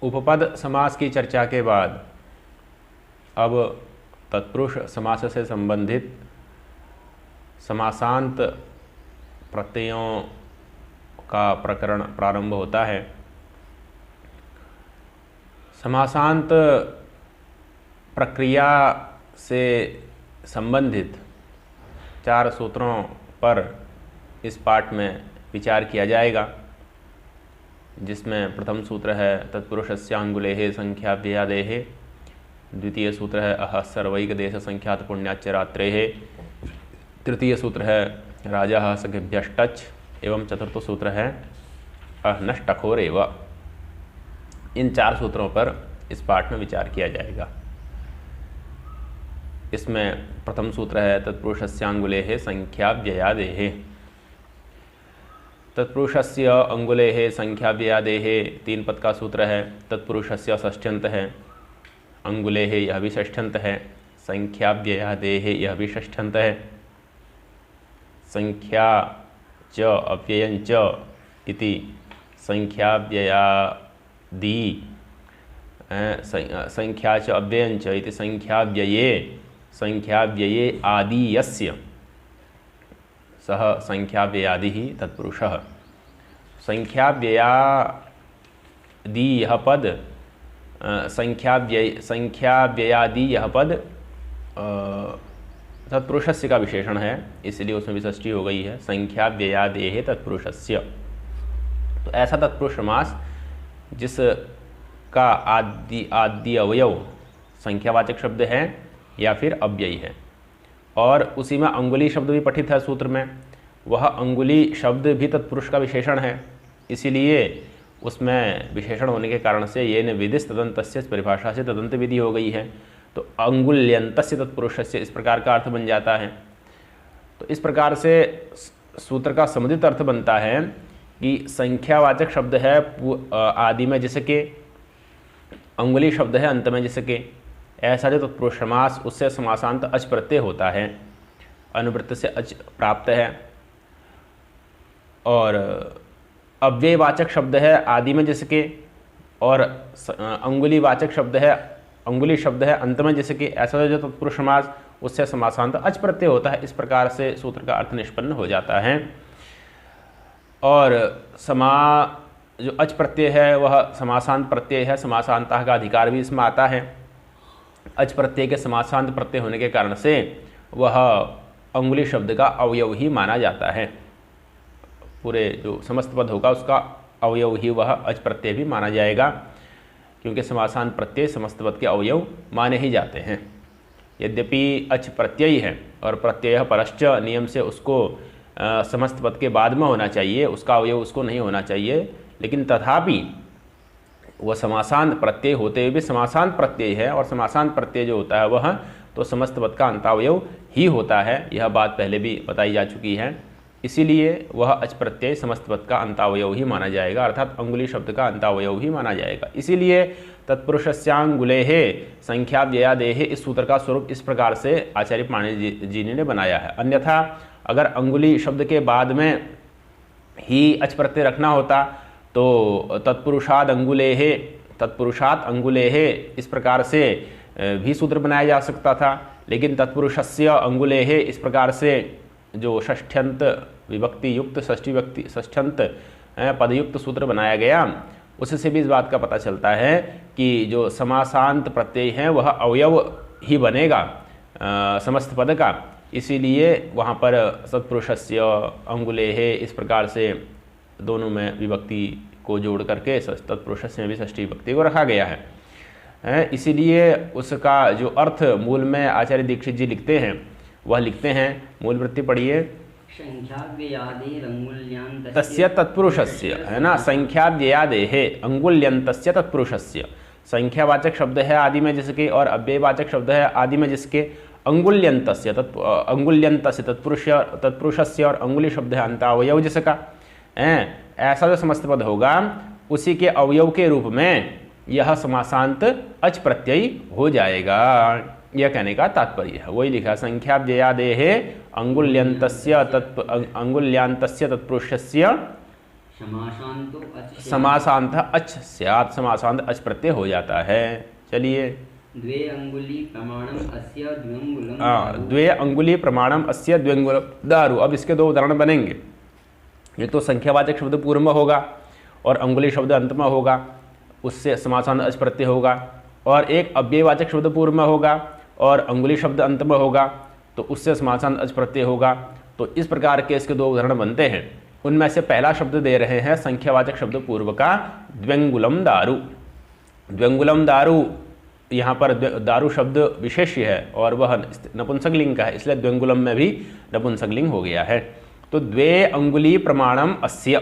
उपपद समास की चर्चा के बाद अब तत्पुरुष समास से संबंधित समासांत प्रत्ययों का प्रकरण प्रारंभ होता है। समासांत प्रक्रिया से संबंधित 4 सूत्रों पर इस पाठ में विचार किया जाएगा, जिसमें प्रथम सूत्र है तत्पुरुषस्य अंगुलेः संख्याव्ययादेः, द्वितीय सूत्र है अह सर्वैक देश संख्यात पुण्याच्च रात्रेः, तृतीय सूत्र है राजा सखिभ्यष्टच एवं चतुर्थ सूत्र है अहनष्टखोरेव। इन 4 सूत्रों पर इस पाठ में विचार किया जाएगा। इसमें प्रथम सूत्र है तत्पुरुषस्यांगुलेः संख्याव्ययादेः। तत्पुरुषस्य अंगुलेः संख्याव्ययादेः 3 पद का सूत्र है। तत्पुरुषस्य षष्ठ्यंत है, अंगुलेः यह भी षष्ठ्यंत है, संख्याव्ययादेः यह भी षष्ठ्यंत है। संख्या च अव्ययं च इति संख्याव्ययादि, संख्या च अव्ययं च इति संख्याव्यये आदियस्य सह संख्याव्ययादिः तत्पुरुषः। संख्याव्ययादि यह पद संख्याव्ययादि यह पद तत्पुरुषस्य का विशेषण है, इसलिए उसमें विषष्टि हो गई है। संख्याव्ययादेः तत्पुरुषस्य, तो ऐसा तत्पुरुष समास जिसका आदि अवयव संख्यावाचक शब्द है या फिर अव्ययी है, और उसी में अंगुली शब्द भी पठित है सूत्र में। वह अंगुली शब्द भी तत्पुरुष का विशेषण है, इसीलिए उसमें विशेषण होने के कारण से ये न विदिश तदंतस्य परिभाषा से तदंत विधि हो गई है। तो अंगुल्यंतस्य तत्पुरुषस्य इस प्रकार का अर्थ बन जाता है। तो इस प्रकार से सूत्र का समुचित अर्थ बनता है कि संख्यावाचक शब्द है आदि में जिसके, अंगुली शब्द है अंत में जिसके, ऐसा जो तत्पुरुष समास उससे समासांत अच प्रत्यय होता है, अनुवृत्त से अच प्राप्त है। और अव्ययवाचक शब्द है आदि में जिसके, और अंगुलीवाचक शब्द है, अंगुली शब्द है अंत में जिसके, ऐसा जो तत्पुरुष समास उससे समासांत अच प्रत्यय होता है। इस प्रकार से सूत्र का अर्थ निष्पन्न हो जाता है। और जो अच प्रत्यय है वह समासांत प्रत्यय है, समासांतः का अधिकार भी इसमें आता है। अच प्रत्यय के समासांत प्रत्यय होने के कारण से वह अंगुली शब्द का अवयव ही माना जाता है। पूरे जो समस्त पद होगा उसका अवयव ही वह अच प्रत्यय भी माना जाएगा, क्योंकि समासांत प्रत्यय समस्त पद के अवयव माने ही जाते हैं। यद्यपि अच प्रत्यय है और प्रत्यय परश्च नियम से उसको समस्त पद के बाद में होना चाहिए, उसका अवयव उसको नहीं होना चाहिए, लेकिन तथापि वह समासांत प्रत्यय होते हुए भी समासांत प्रत्यय है, और समासांत प्रत्यय जो होता है वह तो समस्त पद का अंतावयव ही होता है। यह बात पहले भी बताई जा चुकी है, इसीलिए वह अच प्रत्यय समस्त पद का अंतावयव ही माना जाएगा, अर्थात अंगुली शब्द का अंतावयव ही माना जाएगा। इसीलिए तत्पुरुषस्यांगुलेः संख्याव्ययादेः इस सूत्र का स्वरूप इस प्रकार से आचार्य पाणिनि जी ने बनाया है। अन्यथा अगर अंगुली शब्द के बाद में ही अच प्रत्यय रखना होता तो तत्पुरुषाद अंगुलेः इस प्रकार से भी सूत्र बनाया जा सकता था, लेकिन तत्पुरुषस्य अंगुलेः इस प्रकार से जो षष्ठ्यंत विभक्ति युक्त षष्ठ्यंत पदयुक्त सूत्र बनाया गया, उससे भी इस बात का पता चलता है कि जो समासांत प्रत्यय है वह अवयव ही बनेगा समस्त पद का। इसीलिए वहाँ पर सत्पुरुषस्य अंगुलेः इस प्रकार से दोनों में विभक्ति को जोड़ करके तत्पुरुषस्य में भी षष्ठी विभक्ति को रखा गया है। इसीलिए उसका जो अर्थ मूल में आचार्य दीक्षित जी लिखते हैं, वह लिखते हैं, मूल वृत्ति पढ़िए, तस्य तत्पुरुषस्य, है ना, संख्याव्ययादेः अंगुल्यन्तस्य तत्पुरुषस्य। संख्यावाचक शब्द है आदि में जिसके और अव्ययवाचक शब्द है आदि में जिसके, अंगुल्यन्तस्य तत्पुरुषस्य और अंगुली शब्द है अंतावयव जिसका, ऐसा जो समस्त पद होगा उसी के अवयव के रूप में यह समासांत अच प्रत्यय हो जाएगा। यह कहने का तात्पर्य है, वही लिखा, संख्याव्ययादेः अंगुल्यन्तस्य तत्पुरुषस्य समासांत अच स्यात्, समासांत अच प्रत्यय हो जाता है। चलिए, द्वे अंगुली प्रमाणम अस्य द्व्यंगुलम द्वे अंगुली प्रमाणम अस्य द्व्यंगुलम दारु। अब इसके दो उदाहरण बनेंगे। एक तो संख्यावाचक शब्द पूर्व में होगा और अंगुली शब्द अंत में होगा, उससे समासांत अच प्रत्यय होगा। और एक अव्ययवाचक शब्द पूर्व में होगा और अंगुली शब्द अंत में होगा, तो उससे समासांत अच प्रत्यय होगा। तो इस प्रकार के इसके दो उदाहरण बनते हैं। उनमें से पहला शब्द दे रहे हैं संख्यावाचक शब्द पूर्व का, द्व्यंगुलम दारु। द्व्यंगुलम दारु, यहाँ पर दारु शब्द विशेष्य है और वह नपुंसकलिंग का है, इसलिए द्व्यंगुलम में भी नपुंसकलिंग हो गया है। तो द्वे अंगुली प्रमाणम अस्य,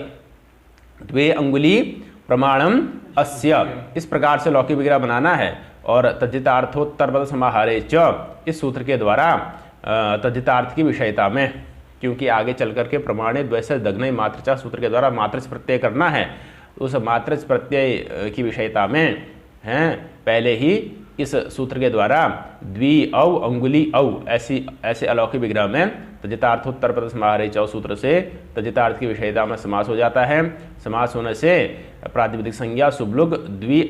द्वे अंगुली प्रमाणम अस्य, इस प्रकार से लौकिक विग्रह बनाना है। और तद्धितार्थोत्तरपद समाहारे च, इस सूत्र के द्वारा तद्धितार्थ की विषयता में, क्योंकि आगे चल करके प्रमाणे द्वैसे दग्नय मात्रचा सूत्र के द्वारा मात्रच प्रत्यय करना है, तो उस मात्रच प्रत्यय की विषयता में हैं पहले ही इस सूत्र के द्वारा द्वि औ अंगुली औ ऐसे अलौकिक विग्रह में तद्धितार्थोत्तरपद समाहारे च सूत्र से तद्धितार्थ की विषयता में समास हो जाता है। समास होने से प्रातिपदिक संज्ञा शुभलुग द्वि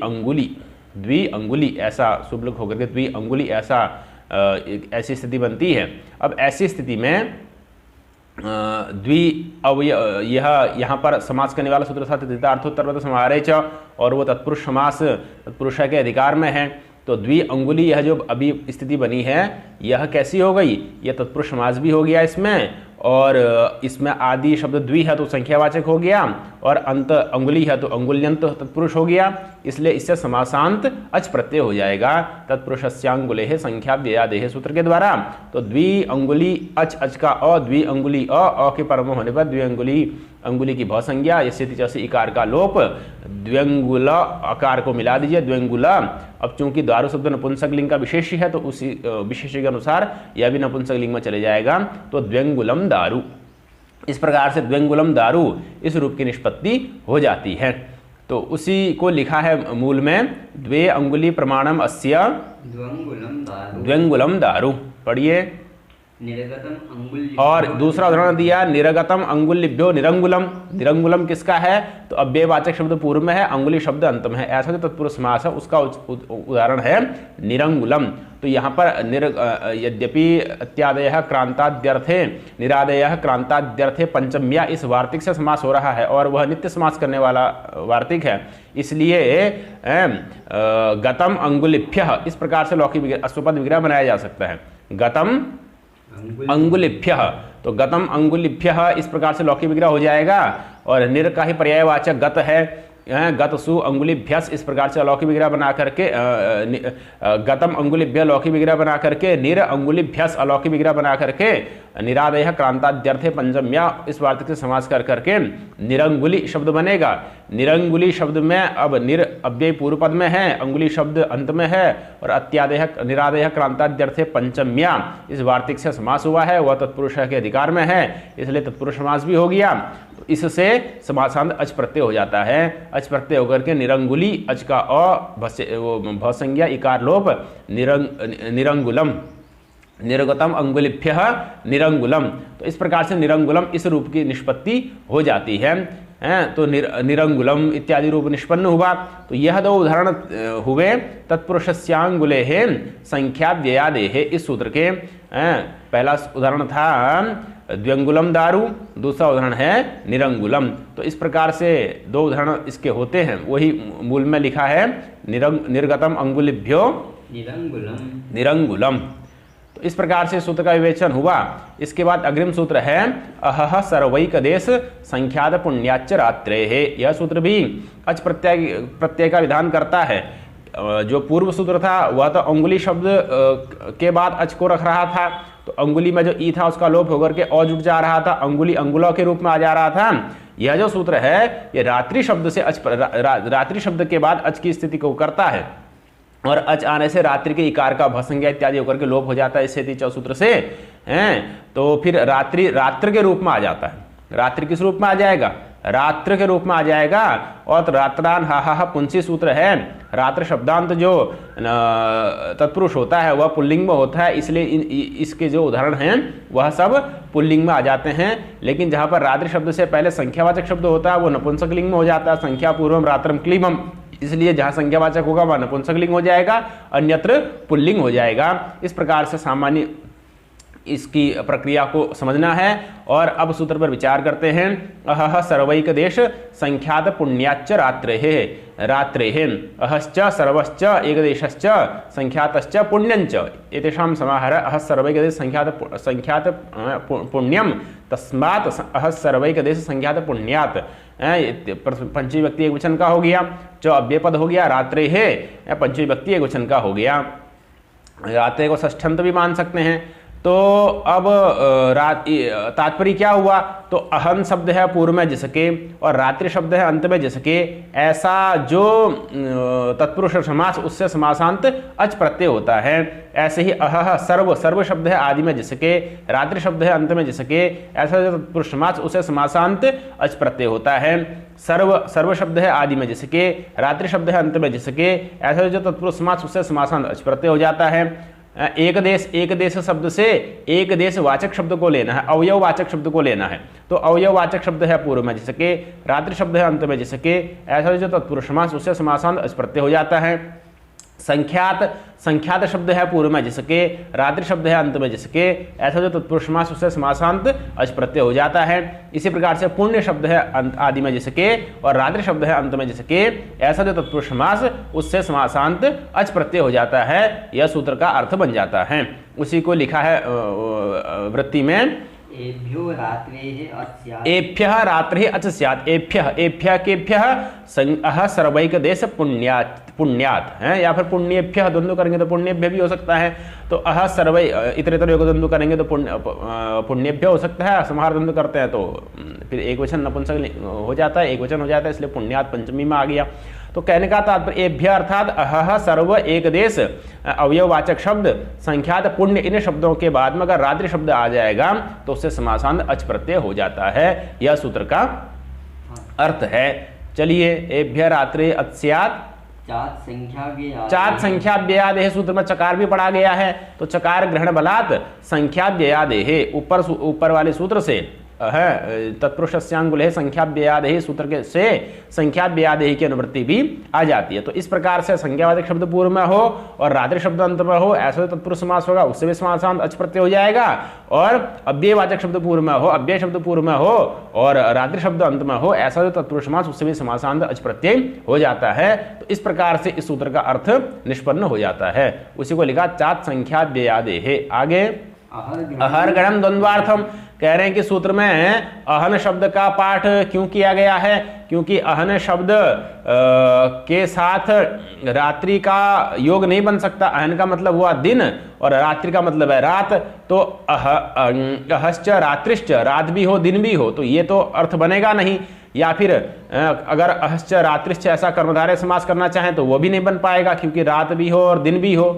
अंगुली ऐसा शुभलुग होकर के द्वि अंगुली ऐसा ऐसी स्थिति बनती है। अब ऐसी स्थिति में द्वि अवय यह यहाँ पर समास करने वाला सूत्र था तद्धितार्थोत्तरपद समाहारे च, और वो तत्पुरुष समास तत्पुरुष के अधिकार में है। तो द्वि अंगुली यह जो अभी स्थिति बनी है यह कैसी हो गई, यह तत्पुरुष समास भी हो गया इसमें, और इसमें आदि शब्द द्वि है तो संख्यावाचक हो गया, और अंत अंगुली है तो अंगुल्यंत तत्पुरुष हो गया, इसलिए इससे समासांत अच प्रत्यय हो जाएगा तत्पुरुषस्यांगुलेः संख्या व्ययादेः सूत्र के द्वारा। तो द्वि अंगुली अच का अ, द्वि अंगुली अ के परम होने पर अंगुली की भव संज्ञा, यस्य इकार का लोप, द्व्यंगुल आकार को मिला दीजिए द्व्यंगुला। अब चूंकि दारु शब्द नपुंसकलिंग का विशेष्य है तो उसी विशेष्य के अनुसार यह भी नपुंसकलिंग में चले जाएगा, तो द्व्यंगुलम दारु। इस प्रकार से द्व्यंगुलम दारु इस रूप की निष्पत्ति हो जाती है। तो उसी को लिखा है मूल में, द्वे अंगुली प्रमाणम अस्य द्व्यंगुलम दारु। पढ़िए, निरगतम अंगुल्य। और दूसरा उदाहरण दिया निरगतम अंगुल्यभ्यो निरंगुलम। निरंगुलम किसका है, तो अव्ययवाचक शब्द पूर्व में है, अंगुली शब्द अंत में है, ऐसा जो तत्पुरुष समास है उसका उदाहरण है निरंगुलम। तो यहाँ पर यद्यपि इत्यादयः क्रांताद्यर्थे निरादयः क्रांताद्यर्थे पंचम्या इस वार्तिक से समास हो रहा है और वह नित्य समास करने वाला वार्तिक है, इसलिए गतम अंगुलिभ्यः इस प्रकार से लौकिक अश्वपद विग्रह बनाया जा सकता है। गतम अंगुलिभ्यः, तो गतम अंगुलिभ्यः इस प्रकार से लौकिक विग्रह हो जाएगा। और निर का ही पर्यायवाचक गत है, गतसु अंगुलिभ्यस इस प्रकार से अलौकिक विग्रह बना करके गतम अंगुलिभ्य लौकिक विग्रह बना करके निर अंगुलिभ्यस अलौकिक विग्रह बना करके निरादयः क्रांताद्यर्थे पंचम्या इस वार्तिक से समास कर करके निरंगुली शब्द बनेगा। निरंगुली शब्द में अब निर अव्यय पूर्व पद में है, अंगुली शब्द अंत में है, और अत्यादयः निरादयः क्रांताद्यर्थे पंचम्या इस वार्तिक से समास हुआ है, वह तत्पुरुष के अधिकार में है, इसलिए तत्पुरुष समास भी हो गया। तो इससे समासांत अच प्रत्यय हो जाता है। अच प्रत्यय होकर के निरंगुली अच का भ संज्ञा इकार लोप निरंगुलम, निर्गतम अंगुलिभ्यः निरंगुलम। तो इस प्रकार से निरंगुलम इस रूप की निष्पत्ति हो जाती है। तो निरंगुलम इत्यादि रूप निष्पन्न हुआ। तो यह दो उदाहरण हुए तत्पुरुषस्यांगुलेः संख्या व्ययादेः इस सूत्र के। पहला उदाहरण था द्व्यंगुलम दारु, दूसरा उदाहरण है निरंगुलम। तो इस प्रकार से दो उदाहरण इसके होते हैं, वही मूल में लिखा है निर्गतम अंगुलिभ्यो निरंगुलम। तो इस प्रकार से सूत्र का विवेचन हुआ। इसके बाद अग्रिम सूत्र है अहह सर्वैकदेश संख्यात पुण्याच्च रात्रेः। यह सूत्र भी अच प्रत्यय का विधान करता है। जो पूर्व सूत्र था वह तो अंगुली शब्द के बाद अच को रख रहा था, तो अंगुली में जो ई था उसका लोप होकर के औ जुट जा रहा था, अंगुली अंगुला के रूप में आ जा रहा था। यह जो सूत्र है ये रात्रि शब्द से रात्रि शब्द के बाद अच की स्थिति को करता है, और अच आने से रात्रि के इकार का भसंज्ञा इत्यादि होकर के लोप हो जाता है इस स्थिति सूत्र से हैं। तो फिर रात्रि रात्र के रूप में आ जाता है। रात्रि किस रूप में आ जाएगा, रात्र के रूप में आ जाएगा। और तो रात्रान हा पुंसी सूत्र है, रात्र शब्दांत जो तत्पुरुष होता है वह पुल्लिंग में होता है, इसलिए इसके जो उदाहरण हैं वह सब पुल्लिंग में आ जाते हैं। लेकिन जहाँ पर रात्रि शब्द से पहले संख्यावाचक शब्द होता है वो नपुंसक लिंग में हो जाता है, संख्या पूर्वम रात्रम क्लीबम, इसलिए जहाँ संख्यावाचक होगा वह नपुंसक लिंग हो जाएगा, अन्यत्र पुल्लिंग हो जाएगा। इस प्रकार से सामान्य इसकी प्रक्रिया को समझना है। और अब सूत्र पर विचार करते हैं। अहह सर्वैक देश संख्यात पुण्याच्च रात्रेः रात्रेः अहश्च सर्वश्च एकदेशश्च संख्यातश्च पुण्यंच एतेषां समाहारः अहः सर्वैक देश संख्यात पुण्यम तस्मात् अहः सर्वैक देश संख्यात पुण्यात्। पंचमी व्यक्ति एक वचन का हो गया, जो अव्यय पद हो गया, रात्रेः पंचमी व्यक्ति एक वचन का हो गया। रात्रे को षष्ठंत भी मान सकते हैं। तो अब तात्पर्य क्या हुआ, तो अहम शब्द है पूर्व में जिसके और रात्रि शब्द है अंत में जिसके, ऐसा जो तत्पुरुष समास उससे समासांत अच प्रत्यय होता है। ऐसे ही अहह सर्व शब्द है आदि में जिसके, रात्रि शब्द है अंत में जिसके, ऐसा जो तत्पुरुष समास उससे समासांत अच प्रत्यय होता है। सर्व शब्द है आदि में जिसके, रात्रि शब्द है अंत में जिसके, ऐसा जो तत्पुरुष समास उससे समासांत अच प्रत्यय हो जाता है। एक देश शब्द से एक देश वाचक शब्द को लेना है, अवयव वाचक शब्द को लेना है। तो अवयव वाचक शब्द है पूर्व में जिसके, रात्रि शब्द है अंत में जिसके, ऐसा जो तत्पुरुष समास उससे समासांत अच प्रत्यय हो जाता है। संख्यात शब्द है पूर्व में जिसके, रात्रि शब्द है अंत में जिसके, ऐसा जो तत्पुरुष समास उससे समासांत अच प्रत्यय हो जाता है। इसी प्रकार से पुण्य शब्द है आदि में जिसके और रात्रि शब्द है अंत में जिसके, ऐसा जो तत्पुरुष समास उससे समासांत अच प्रत्यय हो जाता है। यह सूत्र का अर्थ बन जाता है। उसी को लिखा है वृत्ति में, एभ्यो रात्रेः अस्यात् एभ्यः रात्रिः अच स्यात्। एभ्यः केभ्यः अह सर्वैक देश पुण्यात् है, या फिर पुण्येभ्यः द्वंद्व करेंगे तो पुण्येभ्य भी हो सकता है। तो अह सर्वै इतरेतर योग द्वंद्व करेंगे तो पुण्येभ्य हो सकता है। समाहार द्वंद्व करते हैं तो फिर एक वचन नपुंसक हो जाता है, एक वचन हो जाता है, इसलिए पुण्यात् पंचमी में आ गया। तो कहने का तात्पर्य एभ्य अर्थात अहह सर्व एक देश अवयववाचक शब्द संख्यात पुण्य, इन शब्दों के बाद में अगर रात्रि शब्द आ जाएगा तो उससे समासांत अच प्रत्यय हो जाता है। यह सूत्र का अर्थ है। चलिए, एभ्य रात्रि अत्स्यात् चात संख्या व्ययादेह सूत्र में चकार भी पढ़ा गया है। तो चकार ग्रहण बलात् संख्या व्ययादेह ऊपर वाले सूत्र से तत्पुरुषस्यांगुल संख्या व्ययादेह सूत्र के से संख्या व्ययादेह की अनुवृत्ति भी आ जाती है। तो इस प्रकार से संज्ञावाचक शब्द पूर्व में हो और रात्रि शब्द अंत में हो, ऐसा तत्पुरुष समास होगा, उससे भी समासांत अच प्रत्यय हो जाएगा। और अव्ययवाचक शब्द पूर्व में हो, अव्यय शब्द पूर्व में हो और रात्रि शब्द अंत में हो, ऐसा जो तत्पुरुष समास उससे भी समासांत अच प्रत्यय हो जाता है। तो इस प्रकार से इस सूत्र का अर्थ निष्पन्न हो जाता है। उसी को लिखा चात संख्या व्ययादेह। आगे अहर गणम द्वंद्वार्थम, कह रहे हैं कि सूत्र में अहन शब्द का पाठ क्यों किया गया है, क्योंकि अहन शब्द के साथ रात्रि का योग नहीं बन सकता। अहन का मतलब हुआ दिन और रात्रि का मतलब है रात। तो अहश्च रात्रिश्च, रात भी हो दिन भी हो, तो ये तो अर्थ बनेगा नहीं। या फिर अगर अहश्च रात्रिश्च ऐसा कर्मधारय समास करना चाहें तो वो भी नहीं बन पाएगा, क्योंकि रात भी हो और दिन भी हो।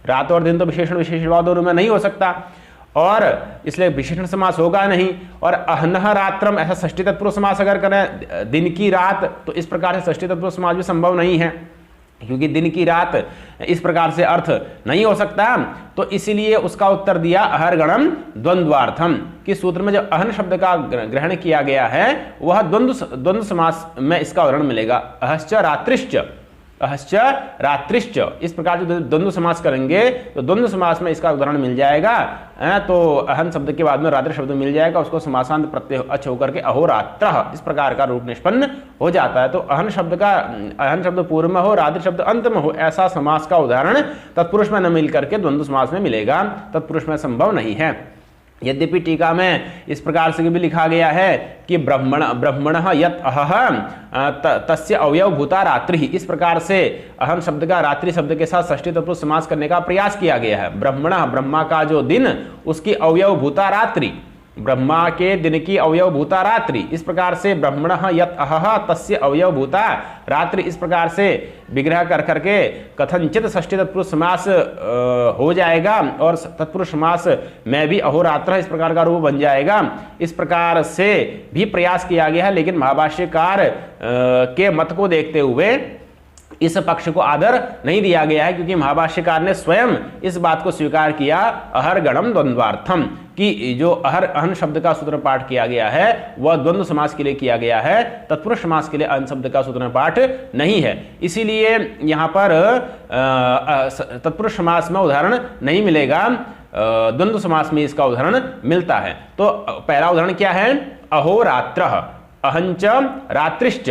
रात और दिन तो विशेषण विशेषण दोनों में नहीं हो सकता और इसलिए विशेषण समास होगा नहीं। और अहनह रात्रम ऐसा षष्ठी तत्पुरुष समास अगर करें दिन की रात, तो इस प्रकार से षष्ठी तत्पुरुष समास भी संभव नहीं है, क्योंकि दिन की रात इस प्रकार से अर्थ नहीं हो सकता। तो इसीलिए उसका उत्तर दिया अहरगणम द्वंद्वार्थम, कि सूत्र में जो अहन शब्द का ग्रहण किया गया है वह द्वंद्व समास में इसका उदाहरण मिलेगा। अहश्च रात्रिश्च, अहश्च रात्रिश्च, इस प्रकार जो द्वंद्व समास करेंगे तो द्वंद्व समास में इसका उदाहरण मिल जाएगा। तो अहन शब्द के बाद में रात्रि शब्द मिल जाएगा, उसको समासांत प्रत्यय अच होकर के अहोरात्रः इस प्रकार का रूप निष्पन्न हो जाता है। तो अहन शब्द पूर्व में हो, रात्रि शब्द अंत में हो, ऐसा समास का उदाहरण तत्पुरुष में न मिल करके द्वंद्व समास में मिलेगा, तत्पुरुष में संभव नहीं है। यद्यपि टीका में इस प्रकार से भी लिखा गया है कि ब्रह्मणः यत् अहः तस्य अवयव भूता रात्रि, इस प्रकार से अहम शब्द का रात्रि शब्द के साथ षष्ठी तत्पुरुष समास करने का प्रयास किया गया है। ब्रह्मणः, ब्रह्मा का जो दिन, उसकी अवयव भूता रात्रि, ब्रह्मा के दिन की अवयव भूता रात्रि, इस प्रकार से ब्रह्मणः यत् अहः तस्य अवयव भूता रात्रि, इस प्रकार से विग्रह कर करके कथनचित षष्ठी तत्पुरुष समास हो जाएगा और तत्पुरुष समास में भी अहोरात्र इस प्रकार का रूप बन जाएगा। इस प्रकार से भी प्रयास किया गया है, लेकिन महाभाष्यकार के मत को देखते हुए इस पक्ष को आदर नहीं दिया गया है, क्योंकि महाभाष्यकार ने स्वयं इस बात को स्वीकार किया अहर गणम द्वंद्वार्थम, कि जो अहर अहन शब्द का सूत्र पाठ किया गया है वह द्वंद्व समास के लिए किया गया है, तत्पुरुष समास के लिए अहन शब्द का सूत्र पाठ नहीं है। इसीलिए यहाँ पर तत्पुरुष समास में उदाहरण नहीं मिलेगा, द्वंद्व समास में इसका उदाहरण मिलता है। तो पहला उदाहरण क्या है? अहोरात्रः, अहंच रात्रिश्च,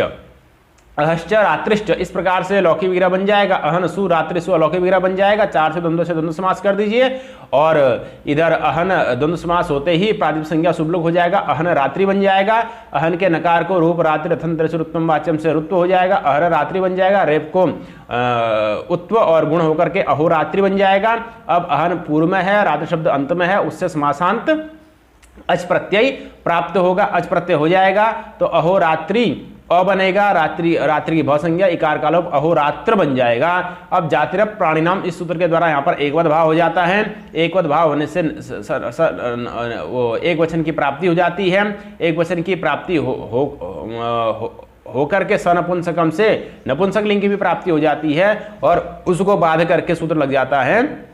अहश्च रात्रिश्च, इस प्रकार से लौकिक विग्रह बन जाएगा। अहन सु रात्रि सु अलौकिक विग्रह बन जाएगा। 4 से द्वंद्व समास कर दीजिए और इधर अहन द्वंद्व समास होते ही प्रातिपदिक संज्ञा शुभलोक हो जाएगा, अहन रात्रि बन जाएगा। अहन के नकार को रूप रात्रि रथन त्रिशुर उत्तम वाच्यम से रुत्व हो जाएगा, अहर रात्रि बन जाएगा। रेप को उत्व और गुण होकर के अहोरात्रि बन जाएगा। अब अहन पूर्व में है, रात्रि शब्द अंत में है, उससे समासांत अच प्रत्यय प्राप्त होगा, अच प्रत्यय हो जाएगा तो अहोरात्रि अ बनेगा, रात्रि रात्रि की भवसंज्ञा इकार का लोप अहोरात्र बन जाएगा। अब जातिरप प्राणिनाम इस सूत्र के द्वारा यहाँ पर एकवद भाव हो जाता है। एकवद भाव होने से वो एक वचन की प्राप्ति हो जाती है। एक वचन की प्राप्ति होकर के सनपुंसकम से नपुंसक लिंग की भी प्राप्ति हो जाती है और उसको बाध करके सूत्र लग जाता है।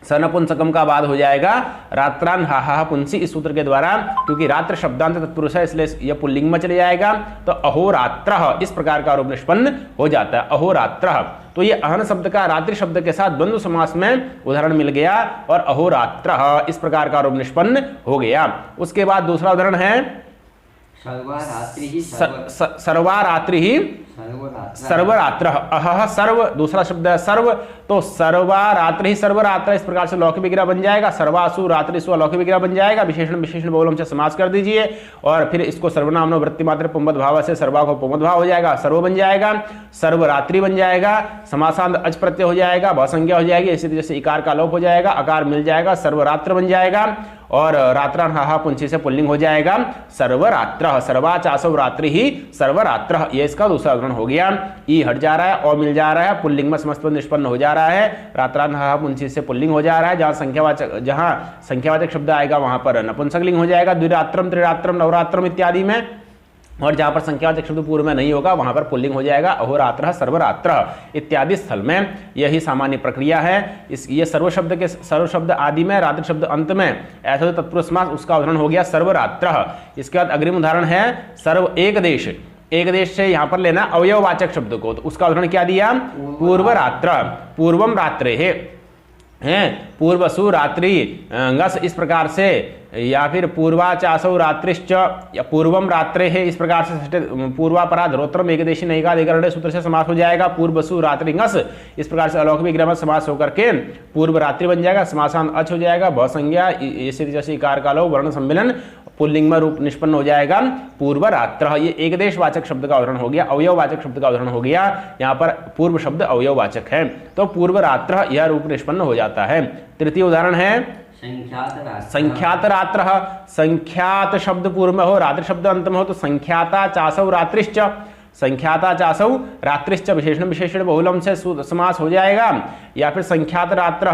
सनपुंसकम का बाद हो जाएगा रात्रान हाहा पुंसी, इस सूत्र के द्वारा, क्योंकि रात्र शब्दांत तत्पुरुष है इसलिए यह पुल्लिंग में चले जाएगा। तो अहोरात्रः इस प्रकार का रूप निष्पन्न हो जाता है, अहोरात्रः। तो ये अहन शब्द का रात्रि शब्द के साथ द्वंद्व समास में उदाहरण मिल गया और अहोरात्रः इस प्रकार का रूप निष्पन्न हो गया। उसके बाद दूसरा उदाहरण है सर्वारात्रि ही सर्वरात्र, अह सर्व दूसरा शब्द है सर्व, तो सर्वारात्र ही सर्वरात्र इस प्रकार से लौकिक विग्रह बन जाएगा। सर्वासु रात्रिसु अलौकिक विग्रह बन जाएगा। विशेषण विशेषण बहुवचन से समास कर दीजिए और फिर इसको सर्वनाम वृत्ति मात्र पुंबद भाव से सर्वा को पुंबद भाव हो जाएगा, सर्व बन जाएगा, सर्वरात्रि बन जाएगा। समासांत अच प्रत्यय हो जाएगा, भसंज्ञा हो जाएगी, इसी तरह से इकार का लोप हो जाएगा, अकार मिल जाएगा, सर्वरात्र बन जाएगा और रात्रान हाहा पुंसी से पुल्लिंग हो जाएगा सर्वरात्र, सर्वा चासव रात्रि ही सर्वरात्र। ये इसका दूसरा उदाहरण हो गया। ई हट जा रहा है और मिल जा रहा है, पुल्लिंग में समस्त पद निष्पन्न हो जा रहा है, रात्रान हाहा पुंसी से पुल्लिंग हो जा रहा है। जहां संख्यावाचक शब्द आएगा वहां पर नपुंसक लिंग हो जाएगा, द्विरात्रम त्रिरात्रम नवरात्रम इत्यादि में, और जहां पर संख्यावाचक शब्द पूर्व में नहीं होगा वहां पर पुल्लिंग हो जाएगा अहोरात्र सर्वरात्र इत्यादि स्थल में। यही सामान्य प्रक्रिया है। ये सर्व शब्द आदि में, रात्रि शब्द अंत में, ऐसा जो तत्पुरुष समास उसका उदाहरण हो गया सर्वरात्र। इसके बाद अग्रिम उदाहरण है सर्व एक देश। एक देश से यहां पर लेना अवयववाचक शब्द को, तो उसका उदाहरण क्या दिया? पूर्वरात्र, पूर्वम रात्रे है, पूर्वसु रात्रि गस, इस प्रकार से, या फिर पूर्वाचासौ रात्रिश्च या पूर्वम रात्रे है, इस प्रकार से पूर्वापरा धरोत्रम एकदेशी नैकाधिकरण सूत्र से समास हो जाएगा। पूर्वसु रात्रिंगस इस प्रकार से अलौकिक विग्रह में समास होकर के पूर्व रात्रि बन जाएगा, समासांत अच हो जाएगा, भसंज्ञा इसी जैसे इकार का लोप वर्ण सम्मिलन पुल्लिंग में रूप निष्पन्न हो जाएगा पूर्वरात्र। ये एक देशवाचक शब्द का उदाहरण हो गया, अवयववाचक शब्द का उदाहरण हो गया। यहाँ पर पूर्व शब्द अवयववाचक है तो पूर्वरात्र यह रूप निष्पन्न हो जाता है। तृतीय उदाहरण है संख्यात रात्र। संख्यात शब्द पूर्व में हो, रात्रि शब्द अंत में हो, तो संख्याता चासौ रात्रिश्च, संख्याता चासौ रात्रिश्च विशेषण विशेषण बहुलम से समास हो जाएगा। या फिर संख्यात रात्र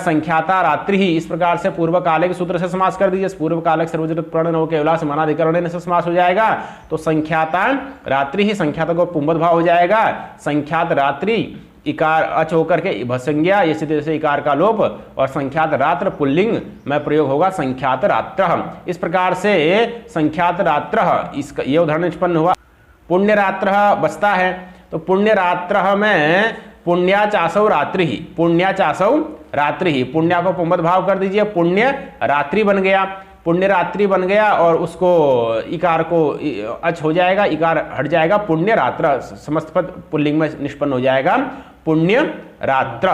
संख्याता रात्रि ही, इस प्रकार से पूर्वकालिक सूत्र से समास कर दीजिए। पूर्वकालिक सर्वजनित प्रण हो केवला समानाधिकरण से समास हो जाएगा। तो संख्याता रात्रि ही, संख्याता को पुंबद भाव हो जाएगा, संख्यात रात्रि इकार अच होकर के भसंज्ञा ये सीधे से इकार का लोप और संख्यात रात्र पुल्लिंग में प्रयोग होगा संख्यात रात्र। इस प्रकार से संख्यात रात्र इसका ये उदाहरण निष्पन्न हुआ। पुण्य रात्र बचता है, तो पुण्य रात्र में पुण्याचासौ रात्रि ही, पुण्याचासौ रात्रि ही, पुण्या को पुंबद भाव कर दीजिए, पुण्य रात्रि बन गया, पुण्य रात्रि बन गया और उसको इकार को अच हो जाएगा, इकार हट जाएगा, पुण्य रात्र समस्त पद पुल्लिंग में निष्पन्न हो जाएगा पुण्य रात्र।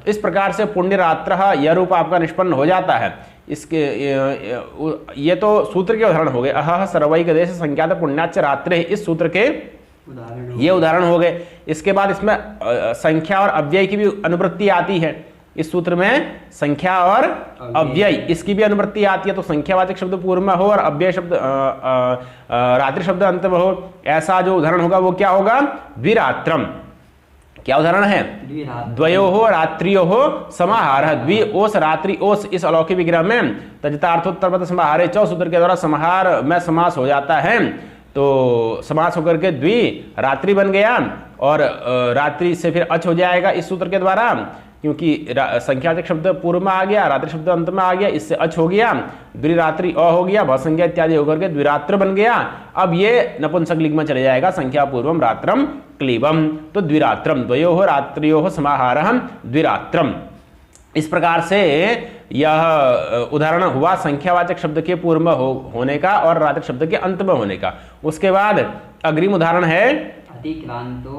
इस प्रकार से पुण्य रात्र यह रूप आपका निष्पन्न हो जाता है। इसके ये तो सूत्र के उदाहरण हो गए। अह सर्वैक देश संख्यात पुण्याच रात्रे, इस सूत्र के ये उदाहरण हो गए। इसके बाद इसमें संख्या और अव्यय की भी अनुवृत्ति आती है। इस सूत्र में संख्या और अव्यय इसकी भी अनुवृत्ति आती है। तो संख्यावाचक शब्द पूर्व में हो और अव्यय शब्द रात्रि शब्द अंत में हो, ऐसा जो उदाहरण होगा वो क्या होगा? द्विरात्रम। क्या उदाहरण है? द्वयोः रात्रियोः समाहारः। द्वि ओस रात्रि ओस इस अलौकिक विग्रह में तजितार्थोत्तरपद समाहारे चौ सूत्र के द्वारा समाहार में समास हो जाता है। तो समास होकर के द्वि रात्रि बन गया और रात्रि से फिर अच हो जाएगा इस सूत्र के द्वारा, क्योंकि संख्यावाचक शब्द पूर्व में आ गया, रात्रि शब्द अंत में आ गया, इससे अच हो गया, द्विरात्रि अ हो गया, भसंज्ञा इत्यादि होकर के द्विरात्र बन गया। अब ये नपुंसक लिंग में चले जाएगा, संख्या पूर्वम रात्रम क्लीबम। तो द्विरात्रम, द्वयोः रात्रियोः समाहारः द्विरात्रम। इस प्रकार से यह उदाहरण हुआ संख्यावाचक शब्द के पूर्व में होने का और रात्रि शब्द के अंत में होने का। उसके बाद अग्रिम उदाहरण है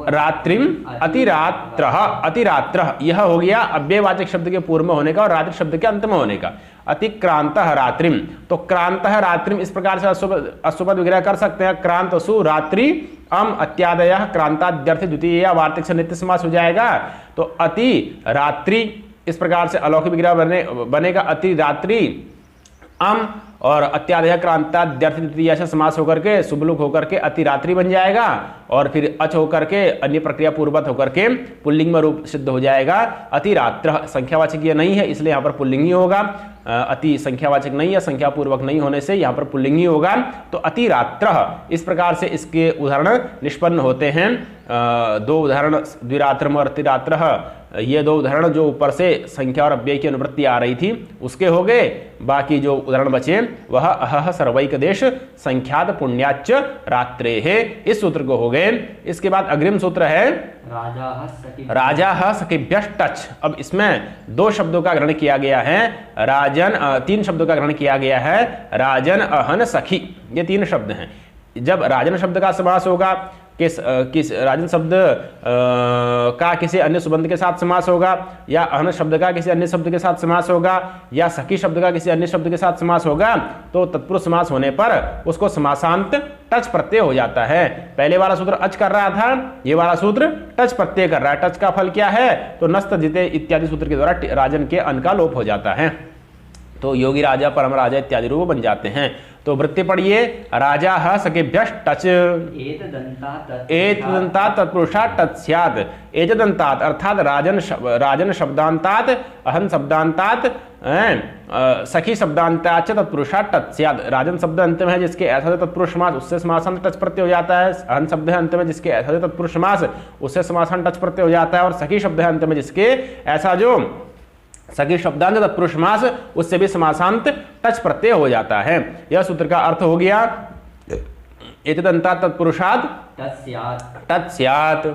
रात्रिम अतिरात्रः। अतिरात्रः यह हो गया अव्ययवाचक शब्द के पूर्व में होने का और रात्रि शब्द के अंत में होने का। अतिक्रांतः रात्रिम, तो क्रांतः रात्रिम इस प्रकार से अश्वपद विग्रह कर सकते हैं। क्रांतसु रात्रि अम अत्यादयः क्रांताद्यर्थ द्वितीय वार्तिक से नित्य समास हो जाएगा। तो अति रात्रि इस प्रकार से अलौकिक विग्रह बनेगा। अति रात्रि अम और अत्यादय क्रांताद्यर्थ द्वितीय से समास होकर के सुबलुक होकर के अतिरात्रि बन जाएगा और फिर अच होकर के अन्य प्रक्रिया पूर्ववत होकर के पुल्लिंग में रूप सिद्ध हो जाएगा। अतिरात्र संख्यावाचक ये नहीं है इसलिए यहाँ पर पुल्लिंग ही होगा। अति संख्यावाचक नहीं है, संख्या पूर्वक नहीं होने से यहाँ पर पुल्लिंग ही होगा। तो अतिरात्र इस प्रकार से इसके उदाहरण निष्पन्न होते हैं। दो उदाहरण द्विरात्रम और अतिरात्र, ये दो उदाहरण जो ऊपर से संख्या और अव्यय की अनुवृत्ति आ रही थी उसके हो गए। बाकी जो उदाहरण बचे वह अहह सर्वैक देश संख्यात पुण्याच्च रात्रेः इस सूत्र को हो गए। इसके बाद अग्रिम सूत्र है राजा सखिभ्यश्टच। अब इसमें दो शब्दों का ग्रहण किया गया है। राजन, तीन शब्दों का ग्रहण किया गया है। राजन, अहन, सखी, ये तीन शब्द हैं। जब राजन शब्द का समास होगा किस राजन शब्द का किसी अन्य सुबंध के साथ समास होगा, या अहन शब्द का किसी अन्य शब्द के साथ समास होगा, या सखी शब्द का किसी अन्य शब्द के साथ समास होगा, तो तत्पुरुष समास होने पर उसको समासांत टच प्रत्यय हो जाता है। पहले वाला सूत्र अच कर रहा था, ये वाला सूत्र टच प्रत्यय कर रहा है। टच का फल क्या है? तो नस्त जिते इत्यादि सूत्र के द्वारा राजन के अन का लोप हो जाता है। तो योगी राजा, परम राजा इत्यादि रूप बन जाते हैं। तो वृत्ति पढ़िए, राजा ह सकेभ्यश् टच, एतदंता तत्पुरुषा टच स्यात्। एतदंतात अर्थात राजन शब्दांतात, अहन शब्दांतात, सखी शब्दांताच तत्पुरुषा टच स्यात्। राजन शब्द अंत में है जिसके ऐसा से तत्पुरुष समास, उससे समासांत टच प्रत्यय हो जाता है। अहन शब्द है अंत में जिसके ऐसा से तत्पुरुष समास, उससे समासांत टच प्रत्यय हो जाता है। और सखी शब्द है अंत में जिसके ऐसा जो सखी शब्दांत तत्पुरुष समास, उससे भी समासांत टच प्रत्यय हो जाता है। यह सूत्र का अर्थ हो गया एतदंतात तत्पुरुषात् टच स्यात्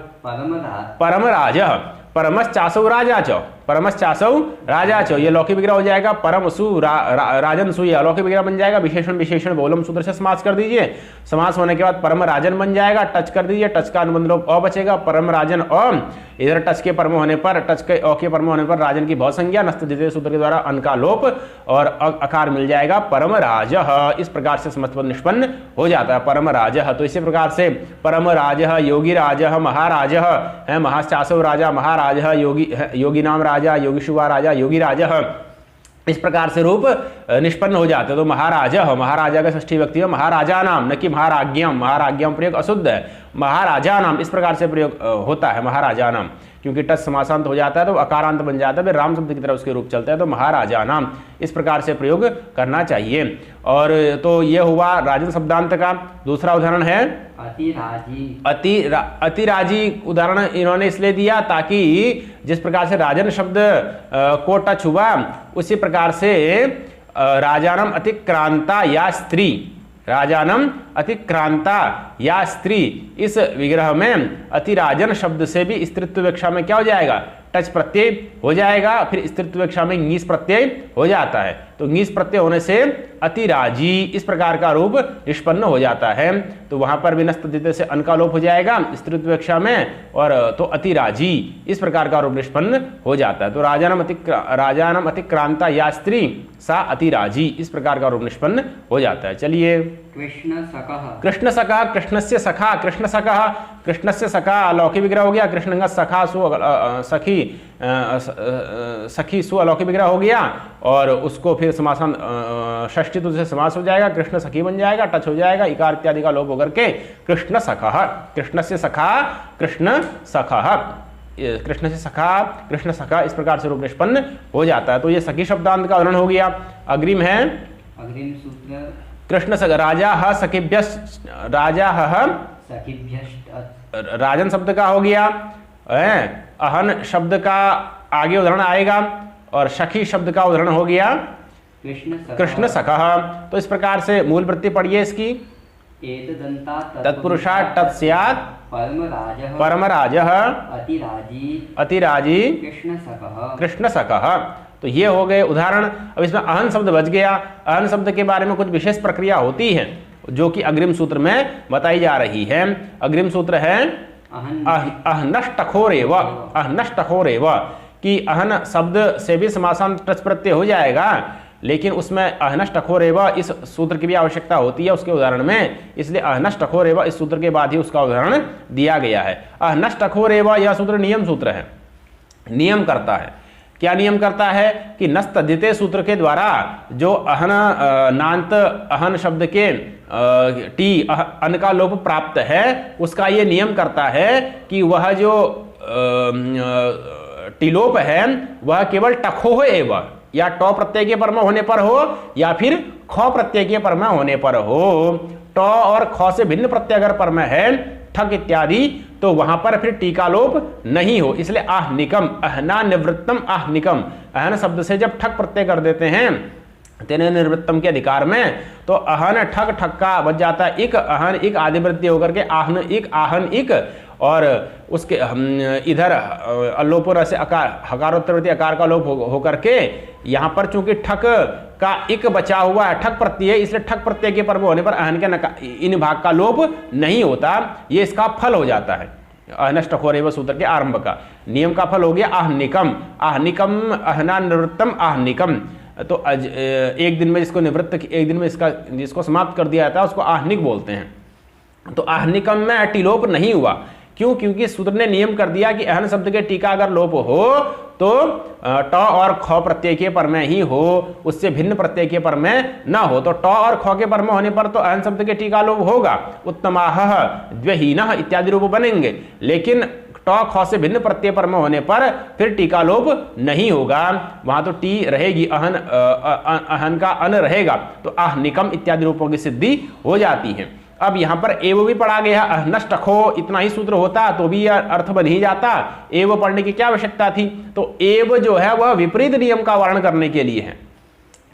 परम राजः। परमश्चासौ राजा च, परमश्चासौ राजा च, ये लौकिक विग्रह हो जाएगा। परम सु राजन सु, ये अलौकिक विग्रह बन जाएगा। विशेषण विशेषण बहुलम सूत्र से समास कर दीजिए। समास होने के बाद परम राजन बन जाएगा। टच कर दीजिए, टच का अनुबंध लोप अ बचेगा। परम राजन अ, इधर टच के परम होने पर, टच के अ के परम होने पर राजन की बहुत संज्ञा, नस्त जिते सूत्र के द्वारा अन का लोप और अकार मिल जाएगा परम राजः। इस प्रकार से समस्त पद निष्पन्न हो जाता है परम राजः। तो इसी प्रकार से परम राजः, योगी राजः, महाराजः है, महाश्चासौ राजा, महाराजः योगी नाम राजा, योगी शुभा राजा, योगी राजः, इस प्रकार से रूप निष्पन्न हो जाते हैं। तो महाराजः, महाराजा का षष्ठी व्यक्ति है महाराजा नाम, न कि महाराज्ञम। महाराज्ञम प्रयोग अशुद्ध है, महाराजा नाम इस प्रकार से प्रयोग होता है महाराजा नाम, क्योंकि टच समासांत हो जाता है तो अकारांत बन जाता है, फिर राम शब्द की तरह उसके रूप चलता है। तो महाराजा नाम इस प्रकार से प्रयोग करना चाहिए। और तो ये हुआ राजन शब्दांत का। दूसरा उदाहरण है अतिराजी। उदाहरण इन्होंने इसलिए दिया ताकि जिस प्रकार से राजन शब्द को टच हुआ उसी प्रकार से राजानम अतिक्रांता या स्त्री, राजानम अतिक्रांता या स्त्री, इस विग्रह में अतिराजन शब्द से भी स्त्रीत्व विवक्षा में क्या हो जाएगा? टच प्रत्यय हो जाएगा। फिर स्त्रीत्व विवक्षा में ङीस प्रत्यय हो जाता है। तो ङीस प्रत्यय होने से अतिराजी इस प्रकार का रूप निष्पन्न हो जाता है। तो वहां पर भी नस्त जिते से अन का लोप हो जाएगा स्त्रीत्व विवक्षा में, और तो अतिराजी इस प्रकार का रूप निष्पन्न हो जाता है। तो राजानम अतिक्रांता या स्त्री सा अतिराजी इस प्रकार का रूप निष्पन्न हो जाता है। चलिए, कृष्ण सखा, कृष्णस्य सखा, कृष्ण सखा, कृष्णस्य सखा लौकिक विग्रह हो गया। कृष्ण का सखा सु सखी सखी सु अलौकिक विग्रह हो गया, और उसको फिर समासान षष्ठी तो से समास हो जाएगा, कृष्ण सखी बन जाएगा, टच हो जाएगा, इकार इत्यादि का लोप होकर के कृष्ण सखा, कृष्ण से सखा कृष्ण सखा, कृष्ण से सखा कृष्ण सखा, इस प्रकार से रूप निष्पन्न हो जाता है। तो ये सखी शब्दांत का उदाहरण हो गया। अग्रिम है अग्रिम सूत्र कृष्ण सख राजा ह सखिभ्य, राजा ह सखिभ्यश्च राजन शब्द का हो गया, अहन शब्द का आगे उदाहरण आएगा, और सखी शब्द का उदाहरण हो गया कृष्ण सखा। तो इस प्रकार से मूल वृत्ति पढ़िए इसकी। एतदन्ता तत्पुरुषा तत्स्यात् परमराजः परमराजः अतिराजी अतिराजी कृष्ण सकः। तो ये हो गए उदाहरण। अब इसमें अहन शब्द बच गया। अहन शब्द के बारे में कुछ विशेष प्रक्रिया होती है जो कि अग्रिम सूत्र में बताई जा रही है। अग्रिम सूत्र है अहनष्टखोरेव, अहनष्टखोरेव, कि अहन शब्द से भी समासांत टच प्रत्यय हो जाएगा, लेकिन उसमें अहनष्टखोरेव इस सूत्र की भी आवश्यकता होती है उसके उदाहरण में, इसलिए अहनष्टखोरेव इस सूत्र के बाद ही उसका उदाहरण दिया गया है। अहनष्टखोरेव यह सूत्र नियम सूत्र है, नियम करता है। क्या नियम करता है कि नस्तद्धिते सूत्र के द्वारा जो अहन नांत अहन शब्द के टी अन का लोप प्राप्त है, उसका ये नियम करता है कि वह जो टिलोप है वह केवल टखो हो एवं, या टॉ प्रत्यय के पर में होने पर हो या फिर खौ प्रत्यय के पर में होने पर हो। टॉ और खौ से भिन्न प्रत्यय अगर पर में है, ठक इत्यादि, तो वहां पर फिर टीका लोप नहीं हो। इसलिए आह निकम, अहना निवृत्तम आह निकम, अहन शब्द से जब ठक प्रत्यय कर देते हैं तेने निवृत्तम के अधिकार में, तो अहन ठक ठक का बच जाता है इक, अहन इक आदि वृत्ति होकर के आहन इक, और उसके इधर अल्लोपुर से अकार हकारोत्तरवर्ती अकार का लोप होकर के यहाँ पर चूंकि ठक का इक बचा हुआ है, ठक प्रत्यय, इसलिए ठक प्रत्यय के पर्व होने पर अहन के इन भाग का लोप नहीं होता। ये इसका फल हो जाता है। अहनष्टखोरेव सूत्र के आरंभ का नियम का फल हो गया आहनिकम, आहनिकम अहना निवृत्तम आहनिकम। तो एक दिन में जिसको निवृत्त, एक दिन में जिसको समाप्त कर दिया जाता है उसको आहनिक बोलते हैं। तो आहनिकम में टिलोप नहीं हुआ, क्यों? क्योंकि सूत्र ने नियम कर दिया कि अहन शब्द के टीका अगर लोप हो तो ट और ख प्रत्यय के पर में ही हो, उससे भिन्न प्रत्यय के पर में न हो। तो ट और ख के पर में होने पर तो अहन शब्द के टीका लोप होगा, उत्तमाह द्व्यहीनः इत्यादि रूप बनेंगे, लेकिन ट ख से भिन्न प्रत्यय पर में होने पर फिर टीका लोप नहीं होगा, वहां तो टी रहेगी, अहन का अन रहेगा, तो आह निकम इत्यादि रूपों की सिद्धि हो जाती है। अब यहां पर एव भी पढ़ा गया, अहनष्टखो इतना ही सूत्र होता तो भी अर्थ बन ही जाता, एव पढ़ने की क्या आवश्यकता थी? तो एव जो है वह विपरीत नियम का वारण करने के लिए है।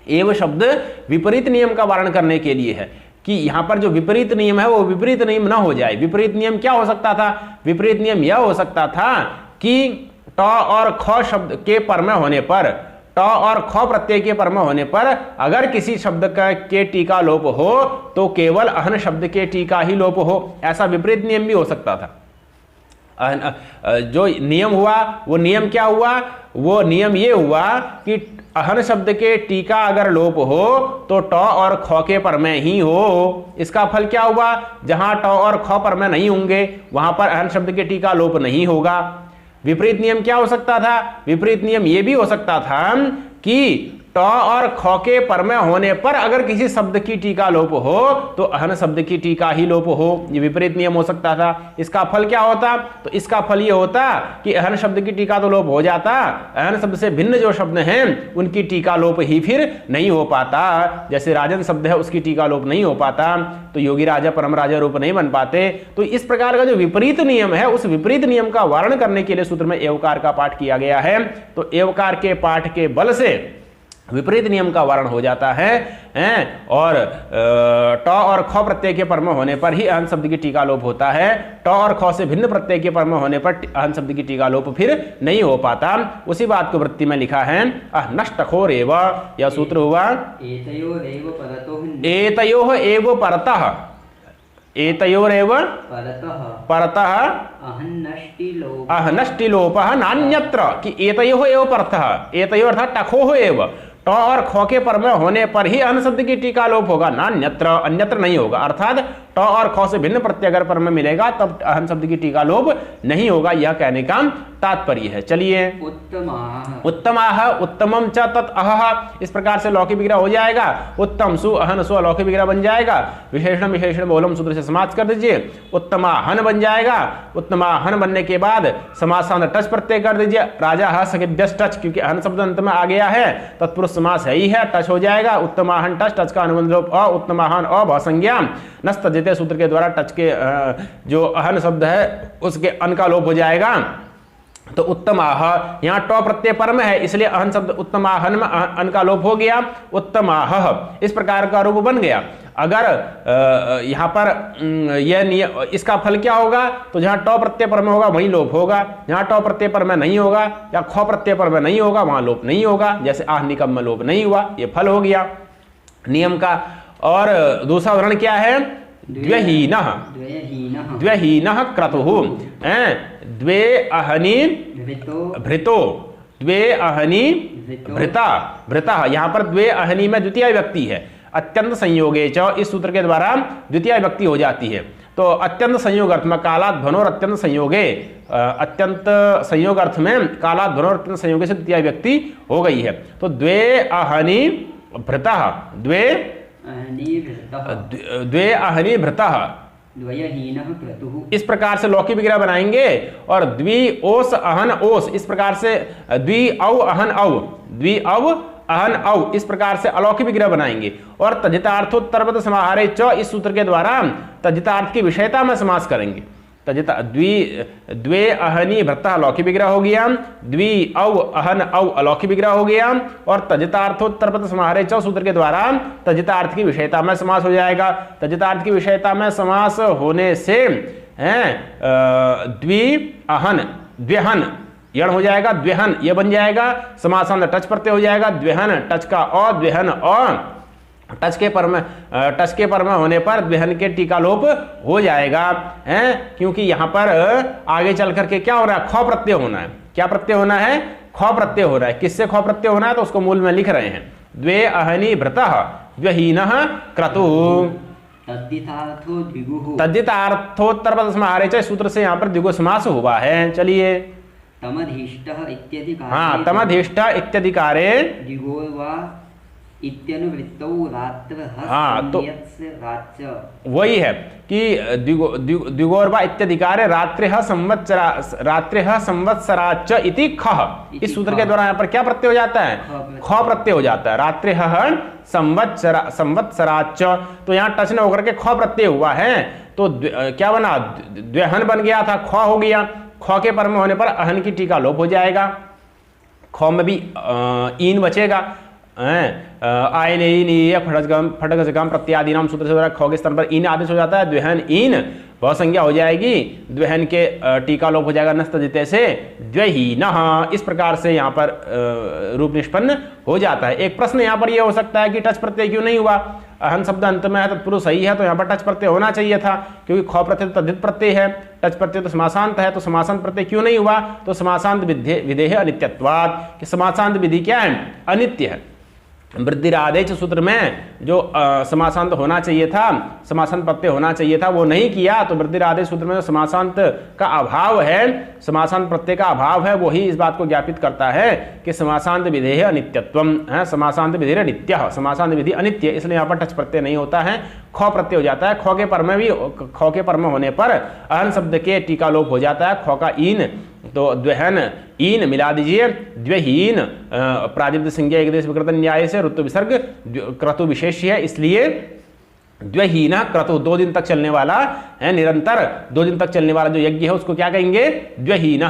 एव शब्द विपरीत नियम का वारण करने के लिए है कि यहां पर जो विपरीत नियम है वो विपरीत नियम ना हो जाए। विपरीत नियम क्या हो सकता था? विपरीत नियम यह हो सकता था कि ट और ख शब्द के पर में होने पर, ट और ख प्रत्यय के पर में होने पर अगर किसी शब्द का के टीका लोप हो तो केवल अहन शब्द के टीका ही लोप हो, ऐसा विपरीत नियम भी हो सकता था। जो नियम हुआ वो नियम क्या हुआ? वो नियम ये हुआ कि अहन शब्द के टीका अगर लोप हो तो ट और ख के पर में ही हो। इसका फल क्या हुआ? जहां ट और ख पर में नहीं होंगे वहां पर अहन शब्द के टीका लोप नहीं होगा। विपरीत नियम क्या हो सकता था? विपरीत नियम यह भी हो सकता था कि ट और ख के पर में होने पर अगर किसी शब्द की टीका लोप हो तो अहन शब्द की टीका ही लोप हो। ये विपरीत नियम हो सकता था। इसका फल क्या होता? तो इसका फल ये होता कि अहन शब्द की टीका तो लोप हो जाता, अहन शब्द से भिन्न जो शब्द हैं उनकी टीका लोप ही फिर नहीं हो पाता। जैसे राजन शब्द है उसकी टीका लोप नहीं हो पाता, तो योगी राजा परम राजा रूप नहीं बन पाते। तो इस प्रकार का जो विपरीत नियम है उस विपरीत नियम का वारण करने के लिए सूत्र में एवकार का पाठ किया गया है। तो एवकार के पाठ के बल से विपरीत नियम का वारण हो जाता है, और ट और ख प्रत्यय के पर में होने पर ही अहन शब्द की टीका लोप होता है। ट और ख से भिन्न प्रत्यय के पर में होने पर अहन शब्द की टीका लोप फिर नहीं हो पाता। उसी बात को वृत्ति में लिखा है अहनष्टखोरेव। यह सूत्र हुआ एतयोरेव परतः, एतयोरेव परतः अहनष्टिलोपः नान्यत्र, कि एतयोः एव परतः, एतयोः अर्थात टखोः एव, ट और ख के पर में होने पर ही अहन शब्द की टीका लोप होगा, नान्यत्र अन्यत्र नहीं होगा। अर्थात ट और ख से भिन्न प्रत्यय अगर पर में मिलेगा तब अहन शब्द की टीका लोप नहीं होगा, यह कहने का तात्पर्य है। चलिए, उत्तमाह उत्तमम च तत् अहः, इस प्रकार से लौकिक विग्रह हो जाएगा। उत्तम सु अहन सु अलौकिक विग्रह बन जाएगा। विशेषण विशेषण बहुलम सूत्र से समास कर दीजिए, उत्तमाहन बन जाएगा। उत्तमाहन बनने के बाद समासांत टच प्रत्यय कर दीजिए, राजा ह सकेभ्यस टच, क्योंकि अहन शब्द अंत में आ गया है, तत्पुरुष समास है ही है, टच हो जाएगा। उत्तमाहन टच, टच का अनुबंध लोप अ, उत्तमाहन अ भसंज्ञा नस्त तद्धिते सूत्र के द्वारा टच के जो अहन शब्द है उसके अन का लोप हो जाएगा। तो उत्तमाह, यहाँ ट प्रत्यय परम है इसलिए अहन शब्द उत्तमाहन में अन का लोप हो गया, उत्तमाह इस प्रकार का रूप बन गया। अगर यहाँ पर यह इसका फल क्या होगा, तो जहाँ ट प्रत्यय पर में होगा वहीं लोप होगा, जहाँ ट प्रत्यय पर में नहीं होगा या ख प्रत्यय पर में नहीं होगा वहाँ लोप नहीं होगा। जैसे आह निकम में लोप नहीं हुआ, ये फल हो गया नियम का। और दूसरा उदाहरण क्या है, द्व्यहीनः, द्व्यहीनः क्रतुः, द्वे अहनि भृतो, द्वे अहनि भृता, भृता, यहाँ पर द्वे अहनि में द्वितीय व्यक्ति है। अत्यंत संयोगे च, इस सूत्र के द्वारा द्वितीय व्यक्ति हो जाती है। तो अत्यंत संयोग अर्थ में कालात भनोर अत्यंत संयोगे, अत्यंत संयोग अर्थ में कालात भनोर अत्यंत संयोगे से द्वितीय व्यक्ति हो गई है। तो द्वे अहनि भृतः, द्वे अहनि भृतः, इस प्रकार से लौकिक विग्रह बनाएंगे। और द्वि ओस अहन ओस, इस प्रकार से द्वि औ अहन औ, द्वि औ अहन औ, इस प्रकार से अलौकिक विग्रह बनाएंगे। और तजितार्थोत्तरपद समाहारे च, इस सूत्र के द्वारा तजितार्थ की विषयता में समास करेंगे। तजिता द्वे अहनि भृतः लौकिक विग्रह हो गया, द्वि औ अहन औ अलौकिक विग्रह हो गया। और तजितार्थोत्तरपद समाहारे च सूत्र के द्वारा तजितार्थ की विषयता में समास हो जाएगा। तजितार्थ की विषयता में समास होने से द्वि अहन द्व्यहन यण हो जाएगा, द्व्यहन ये बन जाएगा। समासांत टच प्रत्यय हो जाएगा, द्व्यहन टच का अ, द्व्यहन अ, टच के पर में होने पर द्व्यहन के टीका लोप हो जाएगा हैं, क्योंकि यहाँ पर आगे चल करके क्या हो रहा है, ख प्रत्यय होना है। क्या प्रत्यय होना है, ख प्रत्यय हो रहा है। किससे ख प्रत्यय होना है, तो उसको मूल में लिख रहे हैं, द्वे अहनि भृतः द्व्यहीनः क्रतुः, तद्धितार्थोत्तरपद समाहारे च, सूत्र से यहाँ पर द्विगु समास हुआ है। चलिए, तमधिष्टः इत्यधिकारे, हाँ, तमधिष्टः इत्यधिकारे इत्यनुवृत्तौ रात्रः संवत्सराच्च, वही है कि द्विगोर्वा इत्यधिकारे रात्रिः संवत्सराच्च इति खः, इस सूत्र के द्वारा यहाँ पर क्या प्रत्यय हो जाता है, ख प्रत्यय हो जाता है। रात्रिः संवत्सराच्च, तो यहाँ टच न होकर के ख प्रत्यय हुआ है, तो क्या बना, द्व्यहन बन गया था, ख हो गया। ख के पर में होने पर अहन की टीका लोप हो जाएगा। ख में भी ईन बचेगा, आयन फटक प्रत्यादि नाम सूत्र से द्वारा ख के स्थान पर ईन आदेश हो जाता है, द्व्यहन ईन बहुसंज्ञा हो जाएगी, द्व्यहन के टीका लोप हो जाएगा नस्तजिते से द्व्यहीनः, इस प्रकार से यहाँ पर रूप निष्पन्न हो जाता है। एक प्रश्न यहाँ पर यह हो सकता है कि टच प्रत्यय क्यों नहीं हुआ, अहन शब्द अंत में है, तत्पुरुष सही है, तो यहाँ पर टच प्रत्यय होना चाहिए था, क्योंकि ख प्रत्यय तो तद्धित प्रत्यय है, टच प्रत्यय तो समासांत है, तो समासांत प्रत्यय क्यों नहीं हुआ, तो समासांत विधेय अनित्यत्वात्, कि समासांत विधि क्या है, अनित्य है। वृद्धिरादेश सूत्र में जो समासांत होना चाहिए था, समासांत प्रत्यय होना चाहिए था, वो नहीं किया, तो वृद्धिरादेश सूत्र में जो समासांत का अभाव है, समासांत प्रत्यय का अभाव है, वही इस बात को ज्ञापित करता है कि समासांत विधेय अनित्यत्वम है, समासांत विधेय अनित्य, समासांत विधि अनित्य, इसलिए यहाँ पर टच प्रत्यय नहीं होता है, ख प्रत्यय हो जाता है। ख के पर में होने पर अहन शब्द के टीका लोप हो जाता है, ख का ईन, तो द्व्यहन ईन मिला दीजिए, द्व्यहीन प्रातिपदिक संज्ञा एक देश विकृत न्याय से ऋतु विसर्ग क्रतु विशेष है, इसलिए द्व्यहीन क्रतु 2 दिन तक चलने वाला है, निरंतर 2 दिन तक चलने वाला जो यज्ञ है उसको क्या कहेंगे, द्व्यहीन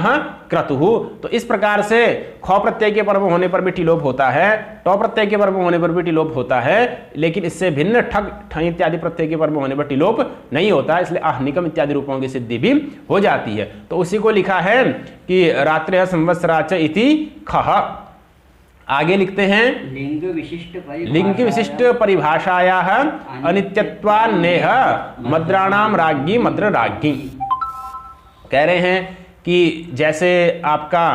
क्रतुः। तो इस प्रकार से ख प्रत्यय के पर में होने पर भी टिलोप होता है, ट प्रत्यय के पर में होने पर भी टिलोप होता है, लेकिन इससे भिन्न ठग इत्यादि प्रत्यय के पर में होने पर टिलोप नहीं होता है, इसलिए आह निकम इत्यादि रूपों की सिद्धि भी हो जाती है। तो उसी को लिखा है कि रात्रिः संवत्सराच्च इति खः। आगे लिखते हैं, लिंग विशिष्ट परिभाषायाः अनित्यत्वान्नेह मद्राणाम राज्ञी मद्र राज्ञी। कह रहे हैं कि जैसे आपका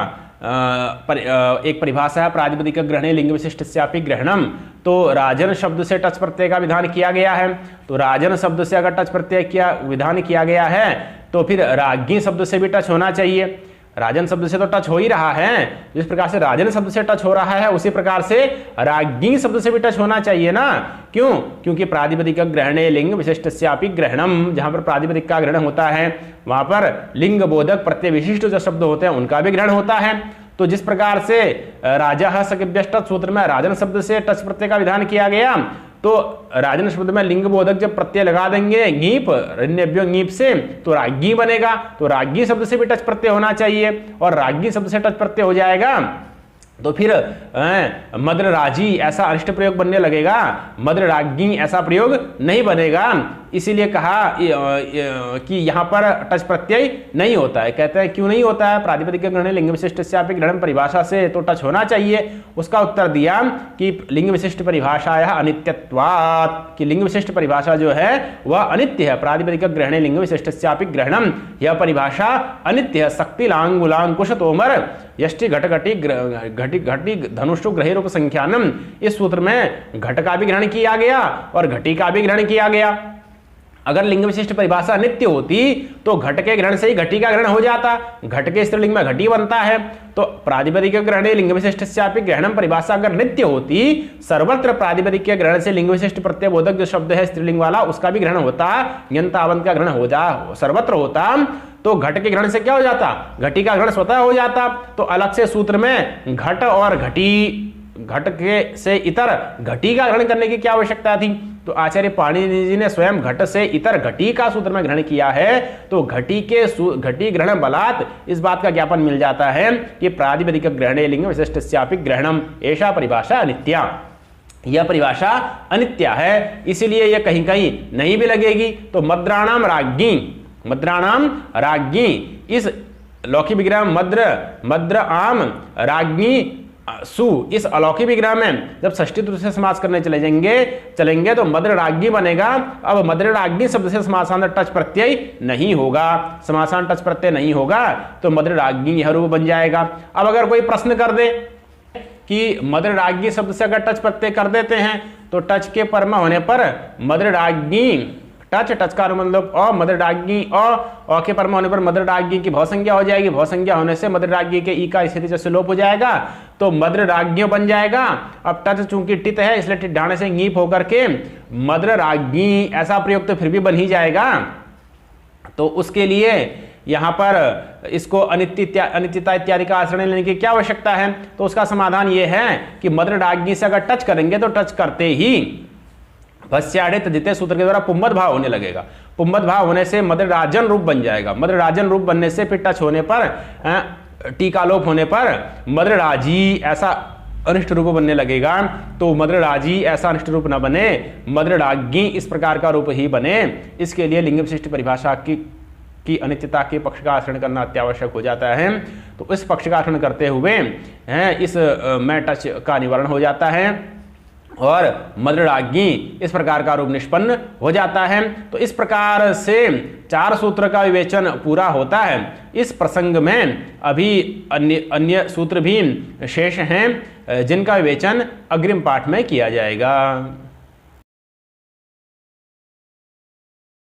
एक परिभाषा है प्रातिपदिक ग्रहणे लिंग विशिष्ट स्यापि ग्रहणम, तो राजन शब्द से टच प्रत्यय का विधान किया गया है। तो राजन शब्द से अगर टच प्रत्यय किया विधान किया गया है तो फिर राज्ञी शब्द से भी टच होना चाहिए। राजन शब्द से तो टच हो ही रहा है, जिस प्रकार से राजन शब्द से टच हो रहा है उसी प्रकार से राज्ञी शब्द से भी टच होना चाहिए ना। क्यों? क्योंकि प्रातिपदिक ग्रहणे लिंग विशिष्टस्यापि ग्रहणम, जहां पर प्रातिपदिक का ग्रहण होता है वहां पर लिंग बोधक प्रत्यय विशिष्ट जो शब्द होते हैं उनका भी ग्रहण होता है। तो जिस प्रकार से राजा सकिभ्यश्च सूत्र में राजन शब्द से टच प्रत्यय का विधान किया गया, तो राजन शब्द में लिंग बोधक जब प्रत्यय लगा देंगे ङीप रण्यभ्यो ङीप से तो राज्ञी बनेगा। तो राज्ञी शब्द से भी टच प्रत्यय होना चाहिए, और राज्ञी शब्द से टच प्रत्यय हो जाएगा तो फिर मद्र राजी ऐसा अनिष्ट प्रयोग बनने लगेगा, मद्र राज्ञी ऐसा प्रयोग नहीं बनेगा। इसीलिए कहा कि यहाँ पर टच प्रत्यय नहीं होता है। कहते हैं क्यों नहीं होता है? प्रातिपदिक ग्रहण लिंग विशिष्टस्यापि ग्रहण परिभाषा से तो टच होना चाहिए। उसका उत्तर दिया कि लिंग विशिष्ट परिभाषा है अनित्यत्वात्, कि लिंग विशिष्ट परिभाषा जो है वह अनित्य है। प्रातिपदिक ग्रहण लिंग विशिष्टस्यापि ग्रहणम, यह परिभाषा अनित्य है। शक्ति लांग गुलांग कुश तोमर यष्टि घट घटी घटी घटी धनुष ग्रही रूप संख्यानम, इस सूत्र में घट का भी ग्रहण किया गया और घटी का भी ग्रहण किया गया। अगर लिंग विशिष्ट परिभाषा नित्य होती तो घट के ग्रहण से ही घटी का ग्रहण हो जाता, घट के स्त्रीलिंग में घटी बनता है। तो प्रातिपदिक ग्रहण लिंग विशिष्टस्यापि ग्रहणम परिभाषा अगर नित्य होती, सर्वत्र प्रातिपदिक के ग्रहण से लिंग विशिष्ट प्रत्यय बोधक जो शब्द है स्त्रीलिंग वाला उसका भी ग्रहण होता, यंतावंत का ग्रहण हो जा सर्वत्र होता, तो घट के ग्रहण से क्या हो जाता? घटी का ग्रहण स्वतः हो जाता। तो अलग से सूत्र में घट और घटी, घट के से इतर घटी का ग्रहण करने की क्या आवश्यकता थी? तो आचार्य पाणिनि जी ने स्वयं घट से इतर घटी का सूत्र में ग्रहण किया है। तो घटी ग्रहण बलात् इस बात का ज्ञापन मिल जाता है कि प्रातिपदिक ग्रहणे लिंग विशिष्टस्यापि ग्रहणम ऐसा परिभाषा अनित्या, यह परिभाषा अनित्य है, इसीलिए यह कहीं कहीं नहीं भी लगेगी। तो मद्राणाम राज्ञी, मद्राणाम राज्ञी, इस लौकिक विग्रह मद्र आम राज्ञी सु, इस अलौकिक विग्रह में जब षष्ठी तृतीय से समास करने चलेंगे तो मद्र राज्ञी बनेगा। अब मद्र राज्ञी शब्द से समासांतर टच प्रत्यय नहीं होगा, समासांतर टच प्रत्यय नहीं होगा तो मद्र राज्ञी यह रूप बन जाएगा। अब अगर कोई प्रश्न कर दे कि मद्र राज्ञी शब्द से अगर टच प्रत्यय कर देते हैं तो टच के परमा होने पर मद्र राज्ञी, टच का मतलब अ, मद्र राज्ञी अ के परमा होने पर मद्र राज्ञी की भवसंज्ञा हो जाएगी, भवसंज्ञा होने से मद्र राज्ञी के ई का स्थिति से लोप हो जाएगा तो मद्र राज्ञी बन जाएगा। अब टच चूंकि टित है इसलिए टिट ढाने से ङीप होकर के मद्र राज्ञी ऐसा प्रयोग तो फिर भी बन ही जाएगा। तो उसके लिए यहाँ पर इसको अनित्यता इत्यादि का आश्रय लेने की क्या आवश्यकता है? तो उसका समाधान ये है कि मद्र राज्ञी से अगर टच करेंगे तो टच करते ही भस्याढ़े तदिते सूत्र के द्वारा पुम्मद भाव होने लगेगा। पुम्मद भाव होने से मद्र राजन रूप बन जाएगा। मद्र राजन रूप बनने से फिर टच होने पर टीका लोप होने पर मद्र राजी ऐसा अनिष्ट रूप बनने लगेगा। तो मद्र राजी ऐसा अनिष्ट रूप न बने, मद्र राज्ञी इस प्रकार का रूप ही बने। इसके लिए लिंग विशिष्ट परिभाषा की अनित्यता के पक्ष का आचरण करना अत्यावश्यक हो जाता है। तो इस पक्ष का आचरण करते हुए इस में टच का निवारण हो जाता है और मद्र राज्ञी इस प्रकार का रूप निष्पन्न हो जाता है। तो इस प्रकार से चार सूत्र का विवेचन पूरा होता है। इस प्रसंग में अभी अन्य सूत्र भी शेष हैं जिनका विवेचन अग्रिम पाठ में किया जाएगा।